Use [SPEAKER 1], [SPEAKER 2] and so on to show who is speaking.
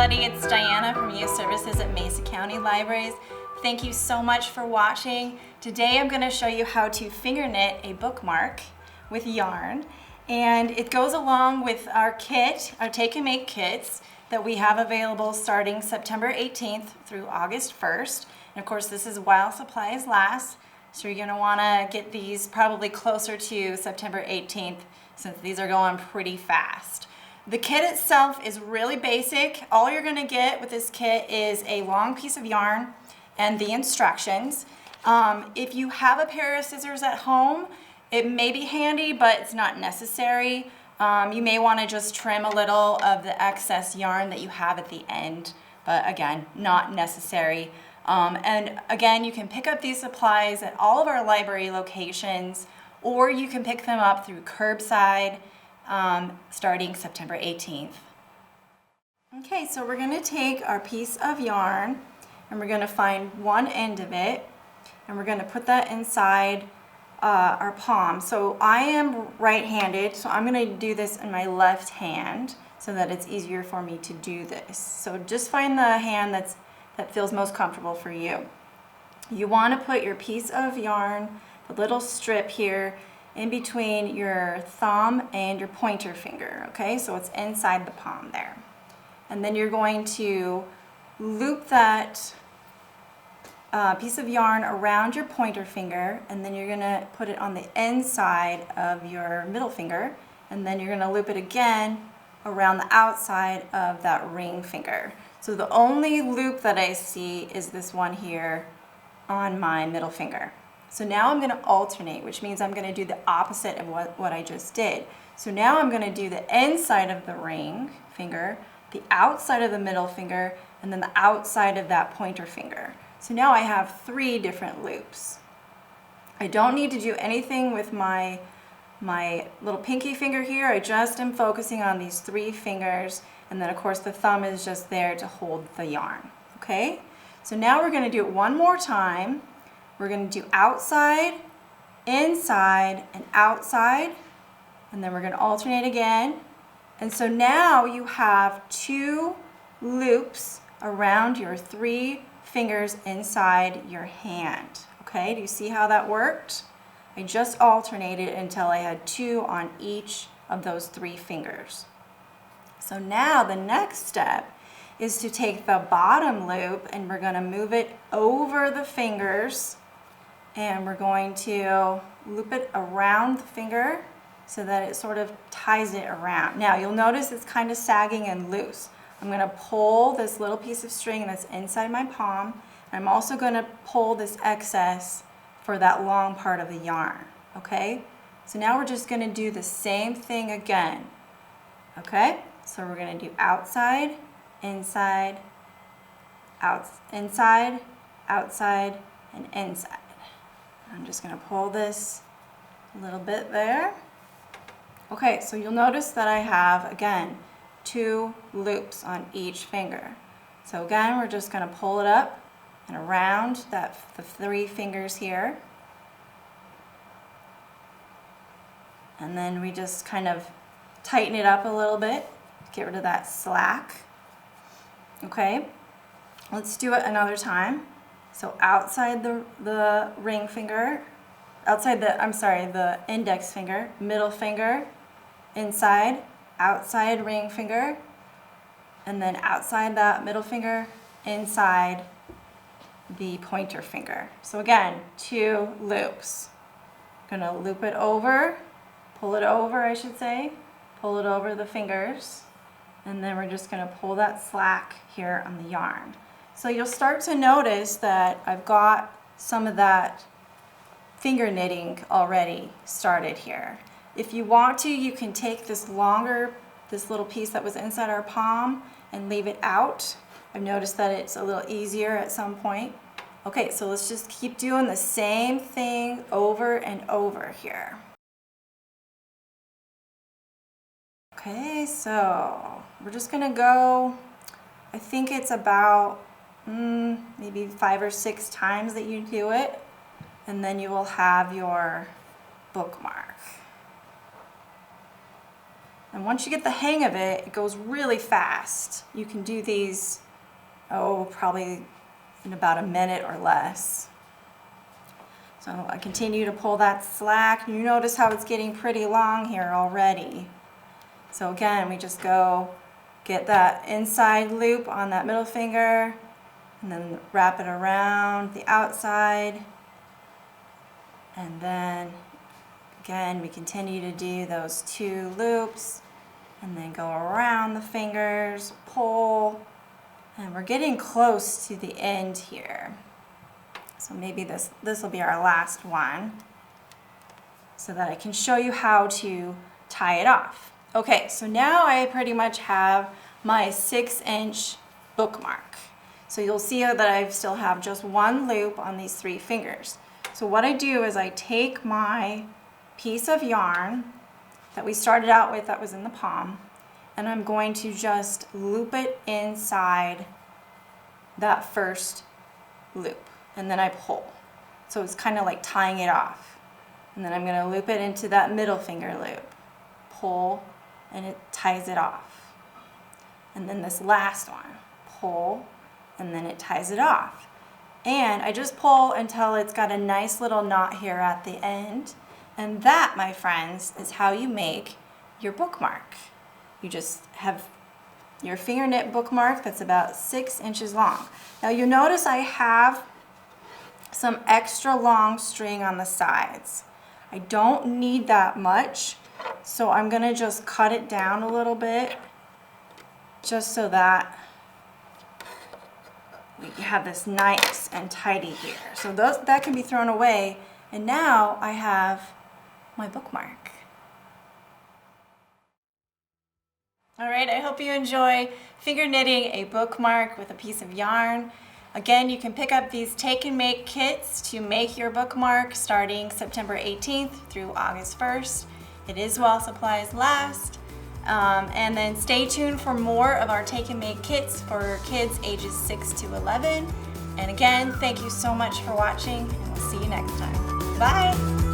[SPEAKER 1] everybody, it's Diana from Youth Services at Mesa County Libraries. Thank you so much for watching. Today I'm going to show you how to finger knit a bookmark with yarn, and it goes along with our kit, our Take and Make kits that we have available starting September 18th through August 1st. And of course this is while supplies last, so you're going to want to get these probably closer to September 18th since these are going pretty fast. The kit itself is really basic. All you're going to get with this kit is a long piece of yarn and the instructions. If you have a pair of scissors at home, it may be handy, but it's not necessary. You may want to just trim a little of the excess yarn that you have at the end, but again, not necessary. And again, you can pick up these supplies at all of our library locations, or you can pick them up through curbside starting September 18th. Okay, so we're going to take our piece of yarn and we're going to find one end of it and we're going to put that inside our palm. So I am right-handed, so I'm going to do this in my left hand so that it's easier for me to do this. So just find the hand that feels most comfortable for you. You want to put your piece of yarn, the little strip here, in between your thumb and your pointer finger, okay? So it's inside the palm there. And then you're going to loop that piece of yarn around your pointer finger, and then you're gonna put it on the inside of your middle finger, and then you're gonna loop it again around the outside of that ring finger. So the only loop that I see is this one here on my middle finger. So now I'm going to alternate, which means I'm going to do the opposite of what I just did. So now I'm going to do the inside of the ring finger, the outside of the middle finger, and then the outside of that pointer finger. So now I have 3 different loops. I don't need to do anything with my little pinky finger here. I just am focusing on these 3 fingers, and then of course the thumb is just there to hold the yarn. Okay? So now we're going to do it one more time. We're going to do outside, inside, and outside, and then we're going to alternate again. And so now you have 2 loops around your 3 fingers inside your hand. Okay, do you see how that worked? I just alternated until I had 2 on each of those 3 fingers. So now the next step is to take the bottom loop and we're going to move it over the fingers, and we're going to loop it around the finger so that it sort of ties it around. Now you'll notice it's kind of sagging and loose. I'm going to pull this little piece of string that's inside my palm. I'm also going to pull this excess for that long part of the yarn. Okay? So now we're just going to do the same thing again. Okay? So we're going to do outside, inside, inside, outside, and inside. I'm just going to pull this a little bit there. Okay, so you'll notice that I have, again, 2 loops on each finger. So again, we're just going to pull it up and around the 3 fingers here. And then we just kind of tighten it up a little bit, get rid of that slack. Okay, let's do it another time. So outside the ring finger, the index finger, middle finger, inside, outside ring finger, and then outside that middle finger, inside the pointer finger. So again, 2 loops. I'm gonna loop it over, pull it over, I should say, pull it over the fingers, and then we're just gonna pull that slack here on the yarn. So you'll start to notice that I've got some of that finger knitting already started here. If you want to, you can take this little piece that was inside our palm and leave it out. I've noticed that it's a little easier at some point. Okay, so let's just keep doing the same thing over and over here. Okay, so we're just gonna go, I think it's about maybe 5 or 6 times that you do it, and then you will have your bookmark. And once you get the hang of it, it goes really fast. You can do these, probably in about a minute or less. So I continue to pull that slack. You notice how it's getting pretty long here already. So again, we just go get that inside loop on that middle finger and then wrap it around the outside. And then again, we continue to do those 2 loops and then go around the fingers, pull, and we're getting close to the end here. So maybe this will be our last one so that I can show you how to tie it off. Okay, so now I pretty much have my 6-inch bookmark. So you'll see that I still have just 1 loop on these 3 fingers. So what I do is I take my piece of yarn that we started out with that was in the palm, and I'm going to just loop it inside that first loop, and then I pull. So it's kind of like tying it off. And then I'm going to loop it into that middle finger loop, pull, and it ties it off. And then this last one, pull, and then it ties it off. And I just pull until it's got a nice little knot here at the end. And that, my friends, is how you make your bookmark. You just have your finger knit bookmark that's about 6 inches long. Now you'll notice I have some extra long string on the sides. I don't need that much, so I'm gonna just cut it down a little bit just so that we have this nice and tidy here. So that can be thrown away, and now I have my bookmark. All right, I hope you enjoy finger knitting a bookmark with a piece of yarn. Again, you can pick up these take and make kits to make your bookmark starting September 18th through August 1st. It is while supplies last. And then stay tuned for more of our take and make kits for kids ages 6 to 11. And again, thank you so much for watching, and we'll see you next time. Bye.